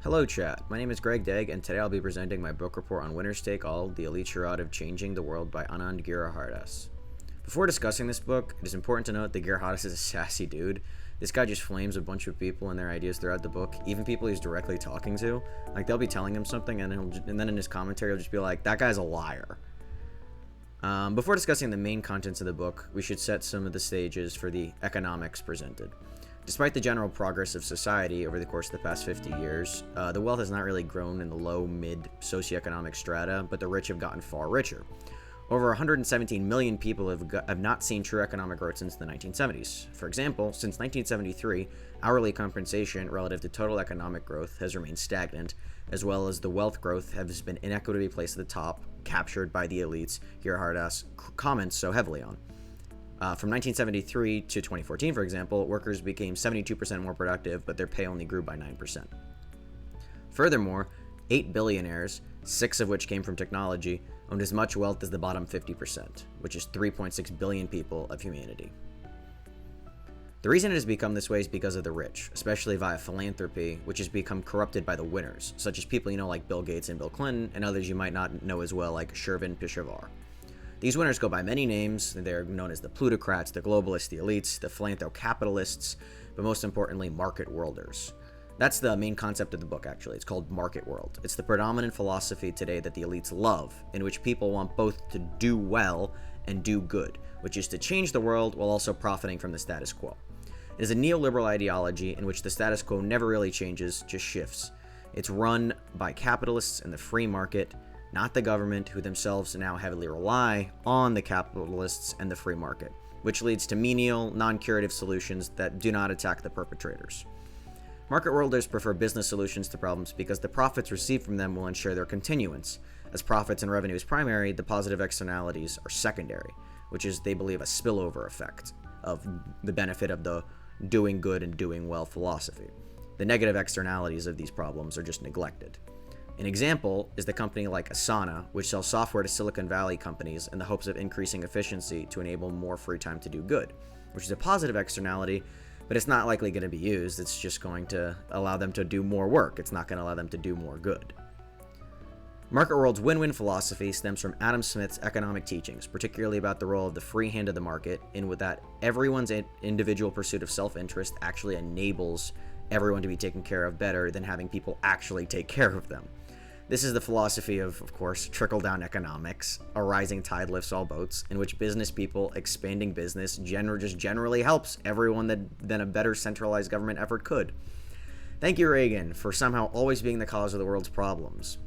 Hello chat, my name is Greg Degg and today I'll be presenting my book report on Winner's Take All, The Elite Charade of Changing the World by Anand Giridharadas. Before discussing this book, it is important to note that Giridharadas is a sassy dude. This guy just flames a bunch of people and their ideas throughout the book, even people he's directly talking to. Like, they'll be telling him something and then in his commentary he'll just be like, that guy's a liar. Before discussing the main contents of the book, we should set some of the stages for the economics presented. Despite the general progress of society over the course of the past 50 years, the wealth has not really grown in the low-mid socioeconomic strata, but the rich have gotten far richer. Over 117 million people have not seen true economic growth since the 1970s. For example, since 1973, hourly compensation relative to total economic growth has remained stagnant, as well as the wealth growth has been inequitably placed at the top, captured by the elites Giridharadas comments so heavily on. From 1973 to 2014, for example, workers became 72% more productive, but their pay only grew by 9%. Furthermore, 8 billionaires, 6 of which came from technology, owned as much wealth as the bottom 50%, which is 3.6 billion people of humanity. The reason it has become this way is because of the rich, especially via philanthropy, which has become corrupted by the winners, such as people you know like Bill Gates and Bill Clinton, and others you might not know as well like Shervin Pishavar. These winners go by many names. They're known as the plutocrats, the globalists, the elites, the philanthro-capitalists, but most importantly, market worlders. That's the main concept of the book, actually. It's called Market World. It's the predominant philosophy today that the elites love, in which people want both to do well and do good, which is to change the world while also profiting from the status quo. It is a neoliberal ideology in which the status quo never really changes, just shifts. It's run by capitalists and the free market, not the government, who themselves now heavily rely on the capitalists and the free market, which leads to menial, non-curative solutions that do not attack the perpetrators. Market worlders prefer business solutions to problems because the profits received from them will ensure their continuance. As profits and revenue is primary, the positive externalities are secondary, which is, they believe, a spillover effect of the benefit of the doing good and doing well philosophy. The negative externalities of these problems are just neglected. An example is the company like Asana, which sells software to Silicon Valley companies in the hopes of increasing efficiency to enable more free time to do good, which is a positive externality, but it's not likely going to be used. It's just going to allow them to do more work. It's not going to allow them to do more good. Market World's win-win philosophy stems from Adam Smith's economic teachings, particularly about the role of the free hand of the market, in with that everyone's individual pursuit of self-interest actually enables everyone to be taken care of better than having people actually take care of them. This is the philosophy of course, trickle-down economics, a rising tide lifts all boats, in which business people expanding business just generally helps everyone than a better centralized government effort could. Thank you, Reagan, for somehow always being the cause of the world's problems.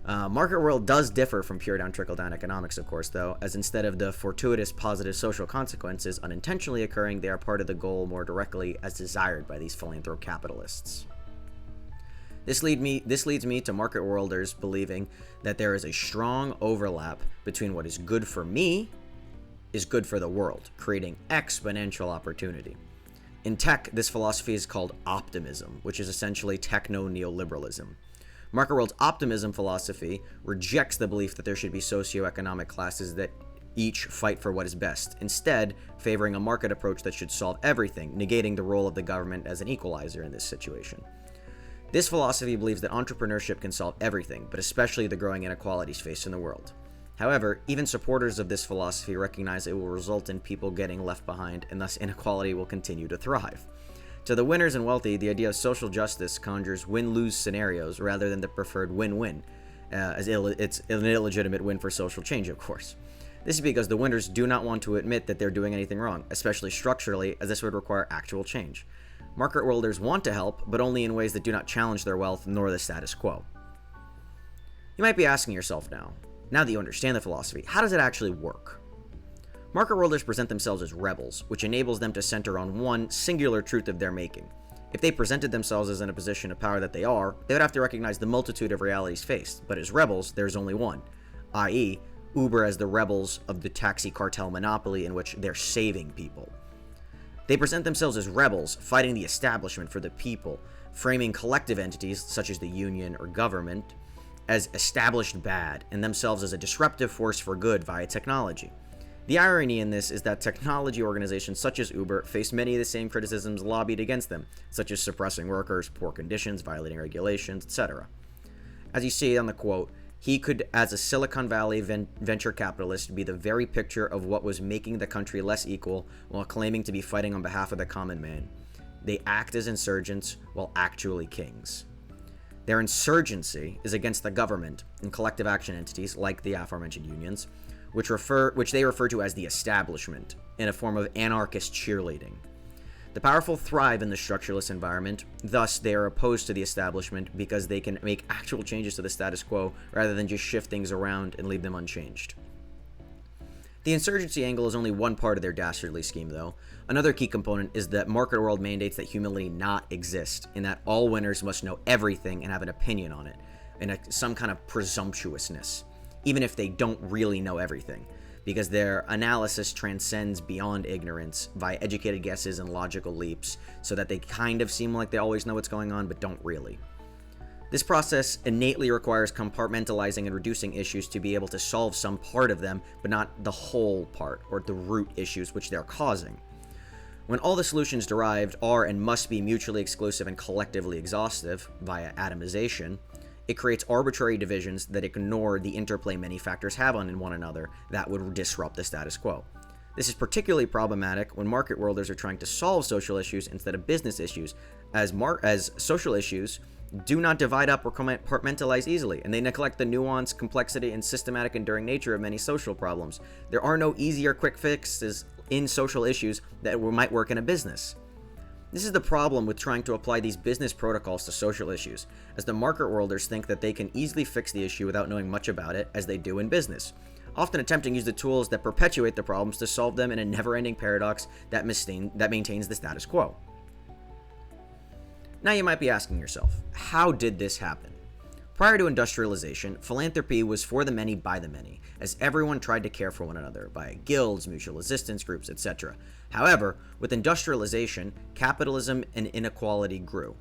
Market world does differ from pure down trickle-down economics, of course, though, as instead of the fortuitous positive social consequences unintentionally occurring, they are part of the goal more directly as desired by these philanthro-capitalists. This leads me to market worlders believing that there is a strong overlap between what is good for me is good for the world, creating exponential opportunity. In tech, this philosophy is called optimism, which is essentially techno-neoliberalism. Market world's optimism philosophy rejects the belief that there should be socioeconomic classes that each fight for what is best, instead favoring a market approach that should solve everything, negating the role of the government as an equalizer in this situation. This philosophy believes that entrepreneurship can solve everything, but especially the growing inequalities faced in the world. However, even supporters of this philosophy recognize it will result in people getting left behind, and thus inequality will continue to thrive. To the winners and wealthy, the idea of social justice conjures win-lose scenarios rather than the preferred win-win, as it's an illegitimate win for social change, of course. This is because the winners do not want to admit that they're doing anything wrong, especially structurally, as this would require actual change. Market worlders want to help, but only in ways that do not challenge their wealth nor the status quo. You might be asking yourself now that you understand the philosophy, how does it actually work? Market worlders present themselves as rebels, which enables them to center on one singular truth of their making. If they presented themselves as in a position of power that they are, they would have to recognize the multitude of realities faced, but as rebels, there's only one, i.e., Uber as the rebels of the taxi cartel monopoly in which they're saving people. They present themselves as rebels, fighting the establishment for the people, framing collective entities, such as the union or government, as established bad, and themselves as a disruptive force for good via technology. The irony in this is that technology organizations such as Uber face many of the same criticisms lobbied against them, such as suppressing workers, poor conditions, violating regulations, etc. As you see on the quote, he could, as a Silicon Valley venture capitalist, be the very picture of what was making the country less equal while claiming to be fighting on behalf of the common man. They act as insurgents while actually kings. Their insurgency is against the government and collective action entities like the aforementioned unions, which they refer to as the establishment, in a form of anarchist cheerleading. The powerful thrive in the structureless environment, thus they are opposed to the establishment because they can make actual changes to the status quo rather than just shift things around and leave them unchanged. The insurgency angle is only one part of their dastardly scheme, though. Another key component is that market world mandates that humility not exist, in that all winners must know everything and have an opinion on it, in some kind of presumptuousness, even if they don't really know everything, because their analysis transcends beyond ignorance via educated guesses and logical leaps, so that they kind of seem like they always know what's going on, but don't really. This process innately requires compartmentalizing and reducing issues to be able to solve some part of them, but not the whole part, or the root issues which they're causing. When all the solutions derived are and must be mutually exclusive and collectively exhaustive, via atomization, it creates arbitrary divisions that ignore the interplay many factors have on one another that would disrupt the status quo. This is particularly problematic when market worlders are trying to solve social issues instead of business issues, as social issues do not divide up or compartmentalize easily, and they neglect the nuance, complexity, and systematic enduring nature of many social problems. There are no easy or quick fixes in social issues that might work in a business. This is the problem with trying to apply these business protocols to social issues, as the market worlders think that they can easily fix the issue without knowing much about it, as they do in business, often attempting to use the tools that perpetuate the problems to solve them in a never-ending paradox that maintains the status quo. Now you might be asking yourself, how did this happen? Prior to industrialization, philanthropy was for the many by the many, as everyone tried to care for one another via guilds, mutual assistance groups, etc. However, with industrialization, capitalism and inequality grew,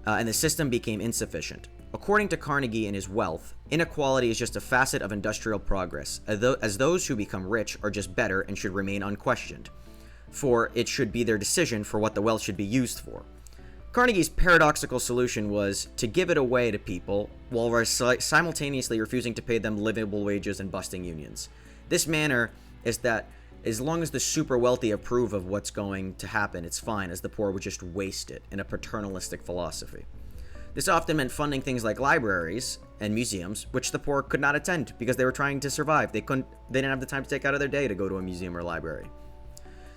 and the system became insufficient. According to Carnegie and his wealth, inequality is just a facet of industrial progress, as those who become rich are just better and should remain unquestioned, for it should be their decision for what the wealth should be used for. Carnegie's paradoxical solution was to give it away to people while simultaneously refusing to pay them livable wages and busting unions. This manner is that as long as the super wealthy approve of what's going to happen, it's fine, as the poor would just waste it in a paternalistic philosophy. This often meant funding things like libraries and museums, which the poor could not attend because they were trying to survive. They didn't have the time to take out of their day to go to a museum or library.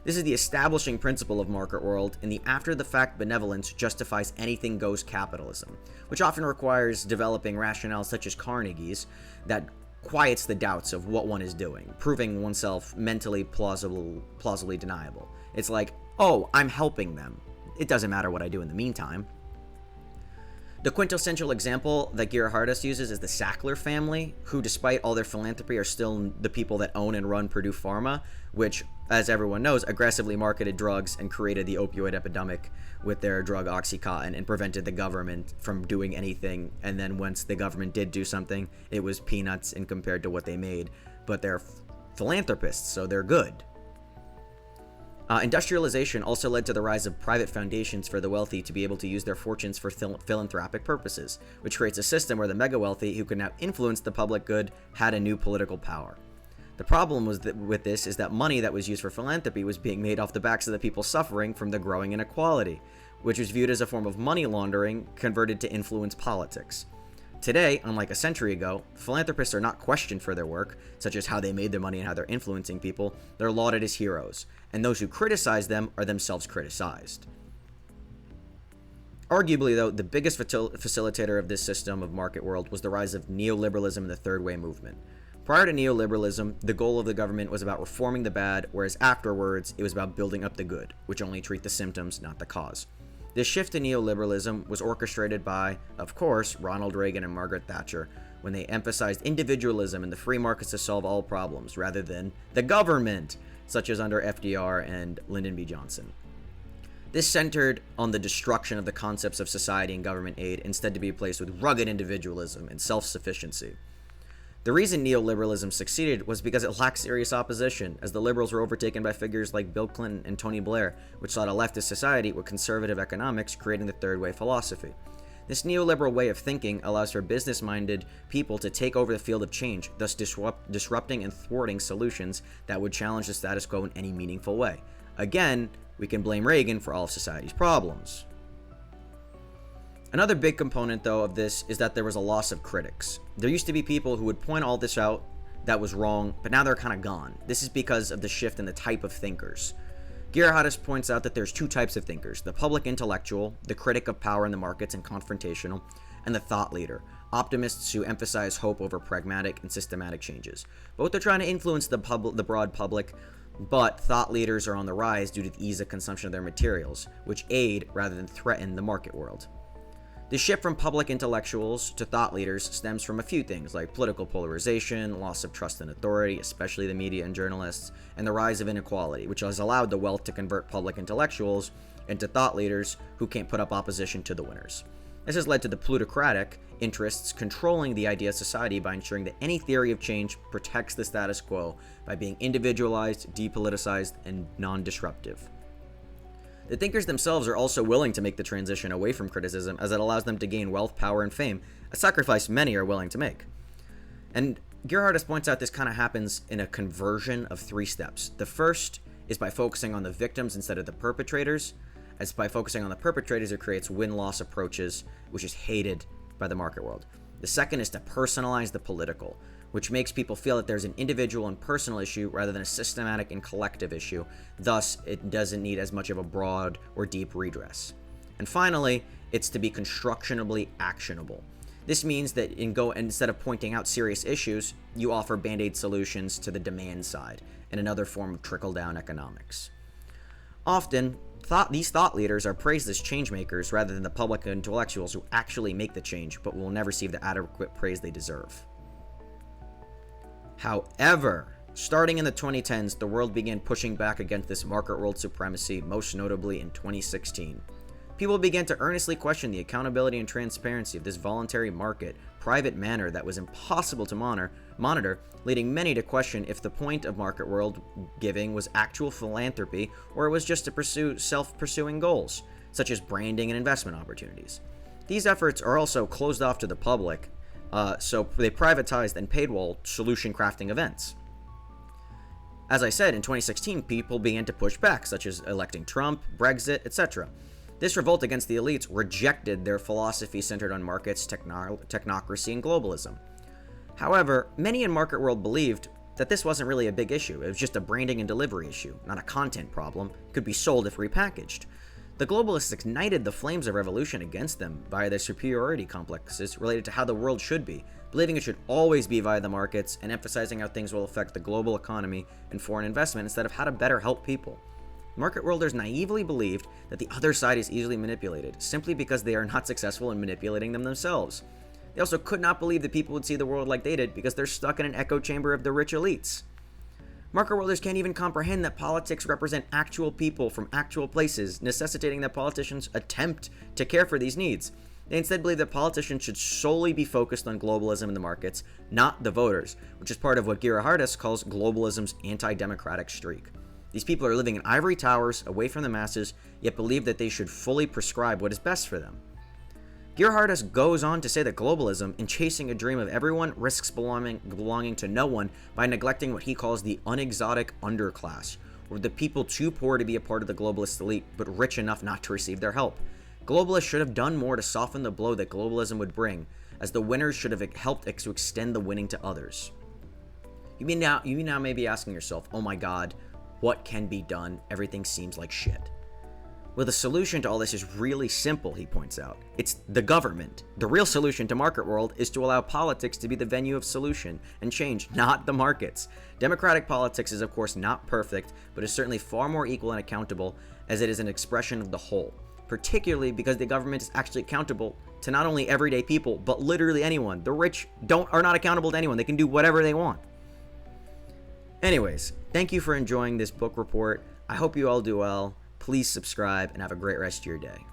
This is the establishing principle of market world, and the after-the-fact benevolence justifies anything-goes capitalism, which often requires developing rationales such as Carnegie's that quiets the doubts of what one is doing, proving oneself mentally plausibly deniable. It's like, oh, I'm helping them. It doesn't matter what I do in the meantime. The quintessential example that Giridharadas uses is the Sackler family, who, despite all their philanthropy, are still the people that own and run Purdue Pharma, which, as everyone knows, aggressively marketed drugs and created the opioid epidemic with their drug Oxycontin and prevented the government from doing anything. And then once the government did do something, it was peanuts in compared to what they made. But they're philanthropists, so they're good. Industrialization also led to the rise of private foundations for the wealthy to be able to use their fortunes for philanthropic purposes, which creates a system where the mega-wealthy, who could now influence the public good, had a new political power. The problem with this is that money that was used for philanthropy was being made off the backs of the people suffering from the growing inequality, which was viewed as a form of money laundering converted to influence politics. Today, unlike a century ago, philanthropists are not questioned for their work, such as how they made their money and how they're influencing people. They're lauded as heroes, and those who criticize them are themselves criticized. Arguably, though, the biggest facilitator of this system of market world was the rise of neoliberalism and the Third Way movement. Prior to neoliberalism, the goal of the government was about reforming the bad, whereas afterwards, it was about building up the good, which only treat the symptoms, not the cause. This shift to neoliberalism was orchestrated by, of course, Ronald Reagan and Margaret Thatcher, when they emphasized individualism and the free markets to solve all problems, rather than the government, such as under FDR and Lyndon B. Johnson. This centered on the destruction of the concepts of society and government aid, instead to be replaced with rugged individualism and self-sufficiency. The reason neoliberalism succeeded was because it lacked serious opposition, as the liberals were overtaken by figures like Bill Clinton and Tony Blair, which sought a leftist society with conservative economics, creating the third way philosophy. This neoliberal way of thinking allows for business-minded people to take over the field of change, thus disrupting and thwarting solutions that would challenge the status quo in any meaningful way. Again, we can blame Reagan for all of society's problems. Another big component, though, of this is that there was a loss of critics. There used to be people who would point all this out that was wrong, but now they're kind of gone. This is because of the shift in the type of thinkers. Giridharadas points out that there's two types of thinkers: the public intellectual, the critic of power in the markets and confrontational, and the thought leader, optimists who emphasize hope over pragmatic and systematic changes. Both are trying to influence the broad public, but thought leaders are on the rise due to the ease of consumption of their materials, which aid rather than threaten the market world. The shift from public intellectuals to thought leaders stems from a few things, like political polarization, loss of trust in authority, especially the media and journalists, and the rise of inequality, which has allowed the wealth to convert public intellectuals into thought leaders who can't put up opposition to the winners. This has led to the plutocratic interests controlling the idea of society by ensuring that any theory of change protects the status quo by being individualized, depoliticized, and non-disruptive. The thinkers themselves are also willing to make the transition away from criticism, as it allows them to gain wealth, power, and fame, a sacrifice many are willing to make. And Giridharadas points out this kind of happens in a conversion of 3 steps. The first is by focusing on the victims instead of the perpetrators, as by focusing on the perpetrators it creates win-loss approaches, which is hated by the market world. The second is to personalize the political, which makes people feel that there's an individual and personal issue rather than a systematic and collective issue. Thus, it doesn't need as much of a broad or deep redress. And finally, it's to be constructionably actionable. This means that instead of pointing out serious issues, you offer band-aid solutions to the demand side, and another form of trickle-down economics. Often, these thought leaders are praised as change makers rather than the public intellectuals who actually make the change, but will never receive the adequate praise they deserve. However, starting in the 2010s, the world began pushing back against this market world supremacy, most notably in 2016. People began to earnestly question the accountability and transparency of this voluntary market, private manner that was impossible to monitor, leading many to question if the point of market world giving was actual philanthropy or it was just to pursue self-pursuing goals, such as branding and investment opportunities. These efforts are also closed off to the public, so they privatized and paywall solution crafting events. As I said, in 2016, people began to push back, such as electing Trump, Brexit, etc. This revolt against the elites rejected their philosophy centered on markets, technocracy, and globalism. However, many in market world believed that this wasn't really a big issue. It was just a branding and delivery issue, not a content problem. It could be sold if repackaged. The globalists ignited the flames of revolution against them via their superiority complexes related to how the world should be, believing it should always be via the markets and emphasizing how things will affect the global economy and foreign investment instead of how to better help people. Market worlders naively believed that the other side is easily manipulated, simply because they are not successful in manipulating them themselves. They also could not believe that people would see the world like they did because they're stuck in an echo chamber of the rich elites. Market worlders can't even comprehend that politics represent actual people from actual places, necessitating that politicians attempt to care for these needs. They instead believe that politicians should solely be focused on globalism in the markets, not the voters, which is part of what Giridharadas calls globalism's anti-democratic streak. These people are living in ivory towers, away from the masses, yet believe that they should fully prescribe what is best for them. Giridharadas goes on to say that globalism, in chasing a dream of everyone, risks belonging to no one by neglecting what he calls the unexotic underclass, or the people too poor to be a part of the globalist elite, but rich enough not to receive their help. Globalists should have done more to soften the blow that globalism would bring, as the winners should have helped to extend the winning to others. You now may be asking yourself, oh my god, what can be done? Everything seems like shit. Well, the solution to all this is really simple, he points out. It's the government. The real solution to market world is to allow politics to be the venue of solution and change, not the markets. Democratic politics is of course not perfect, but is certainly far more equal and accountable as it is an expression of the whole, particularly because the government is actually accountable to not only everyday people, but literally anyone. The rich are not accountable to anyone. They can do whatever they want. Anyways, thank you for enjoying this book report. I hope you all do well. Please subscribe and have a great rest of your day.